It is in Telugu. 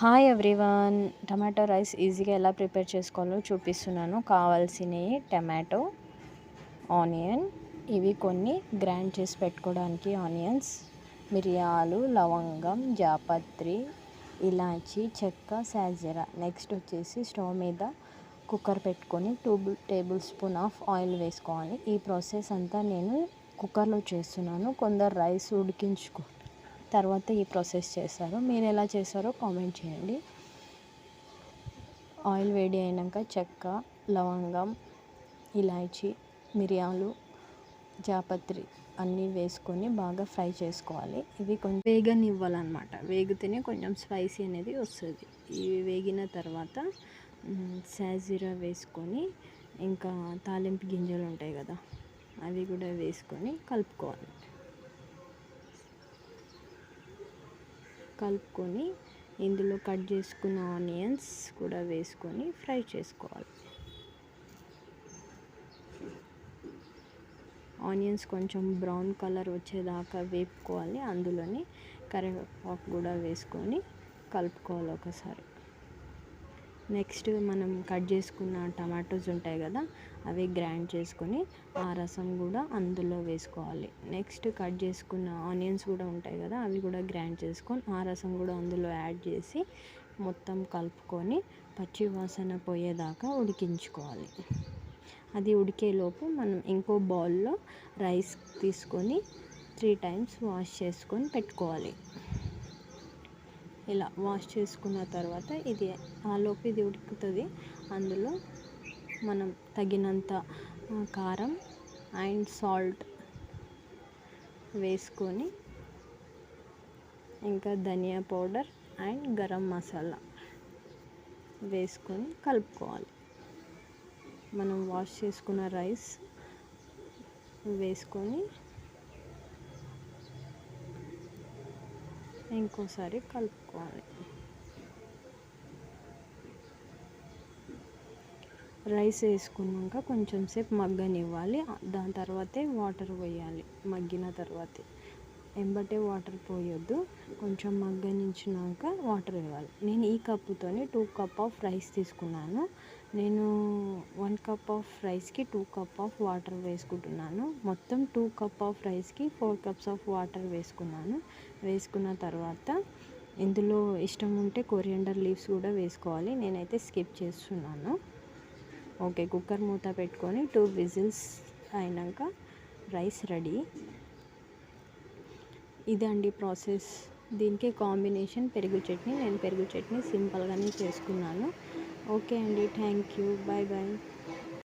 హాయ్ ఎవ్రీవన్, టమాటో రైస్ ఈజీగా ఎలా ప్రిపేర్ చేసుకోవాలో చూపిస్తున్నాను. కావాల్సినవి టమాటో, ఆనియన్, ఇవి కొన్ని గ్రైండ్ చేసి పెట్టుకోవడానికి ఆనియన్స్, మిరియాలు, లవంగం, జాపత్రి, ఇలాచి, చెక్క, సాజీరా. నెక్స్ట్ వచ్చేసి స్టవ్ మీద కుక్కర్ పెట్టుకొని 2 టేబుల్ స్పూన్ ఆఫ్ ఆయిల్ వేసుకోవాలి. ఈ ప్రాసెస్ అంతా నేను కుక్కర్లో చేస్తున్నాను. కొందరు రైస్ ఉడికించుకో తర్వాత ఈ ప్రాసెస్ చేస్తారు. మీరు ఎలా చేస్తారో కామెంట్ చేయండి. ఆయిల్ వేడి అయినాక చెక్క, లవంగం, ఇలాచి, మిరియాలు, జాపత్రి అన్నీ వేసుకొని బాగా ఫ్రై చేసుకోవాలి. ఇవి కొంచెం వేగనివ్వాలన్నమాట. వేగితేనే కొంచెం స్పైసీ అనేది వస్తుంది. ఇవి వేగిన తర్వాత సాజీరా వేసుకొని, ఇంకా తాలింపు గింజలు ఉంటాయి కదా, అవి కూడా వేసుకొని కలుపుకోవాలి. ఇందులో కట్ చేసుకున్న ఆనియన్స్ కూడా వేసుకొని ఫ్రై చేసుకోవాలి. ఆనియన్స్ కొంచెం బ్రౌన్ కలర్ వచ్చేదాకా వేపుకోవాలి. అందులోని కరివేపాకు కూడా వేసుకొని కలుపుకోవాలి ఒకసారి. నెక్స్ట్ మనం కట్ చేసుకున్న టమాటోస్ ఉంటాయి కదా, అవి గ్రైండ్ చేసుకొని ఆ రసం కూడా అందులో వేసుకోవాలి. నెక్స్ట్ కట్ చేసుకున్న ఆనియన్స్ కూడా ఉంటాయి కదా, అవి కూడా గ్రైండ్ చేసుకొని ఆ రసం కూడా అందులో యాడ్ చేసి మొత్తం కలుపుకొని పచ్చి వాసన పోయేదాకా ఉడికించుకోవాలి. అది ఉడికేలోపు మనం ఇంకో బౌల్లో రైస్ తీసుకొని 3 టైమ్స్ వాష్ చేసుకొని పెట్టుకోవాలి. ఇలా వాష్ చేసుకున్న తర్వాత ఆలోపు ఇది ఉడుకుతుంది. అందులో మనం తగినంత కారం అండ్ సాల్ట్ వేసుకొని, ఇంకా ధనియా పౌడర్ అండ్ గరం మసాలా వేసుకొని కలుపుకోవాలి. మనం వాష్ చేసుకున్న రైస్ వేసుకొని ఇంకోసారి కలుపుకోవాలి. రైస్ వేసుకున్నాక కొంచెం సేపు మగ్గనివ్వాలి. దాని తర్వాతే వాటర్ పోయాలి. మగ్గిన తర్వాతే, ఎంబటే వాటర్ పోయొద్దు. కొంచెం మగ్గనించినాక వాటర్ వేయాలి. నేను ఈ కప్పుతోని 2 కప్ ఆఫ్ రైస్ తీసుకున్నాను. నేను 1 కప్ ఆఫ్ రైస్కి 2 కప్ ఆఫ్ వాటర్ వేసుకుంటున్నాను. మొత్తం 2 కప్ ఆఫ్ రైస్కి 4 కప్స్ ఆఫ్ వాటర్ వేసుకున్నాను. వేసుకున్న తర్వాత ఇందులో ఇష్టం ఉంటే కొరియాండర్ లీవ్స్ కూడా వేసుకోవాలి. నేనైతే స్కిప్ చేస్తున్నాను. ఓకే, కుక్కర్ మూత పెట్టుకొని 2 విజిల్స్ అయినాక రైస్ రెడీ. ఇదండి ప్రాసెస్. దీనికి కాంబినేషన్ పెరుగు చట్నీ. నేను పెరుగు చట్నీ సింపుల్గానే చేసుకున్నాను. ఓకే అండి, థ్యాంక్ యూ, బాయ్ బాయ్.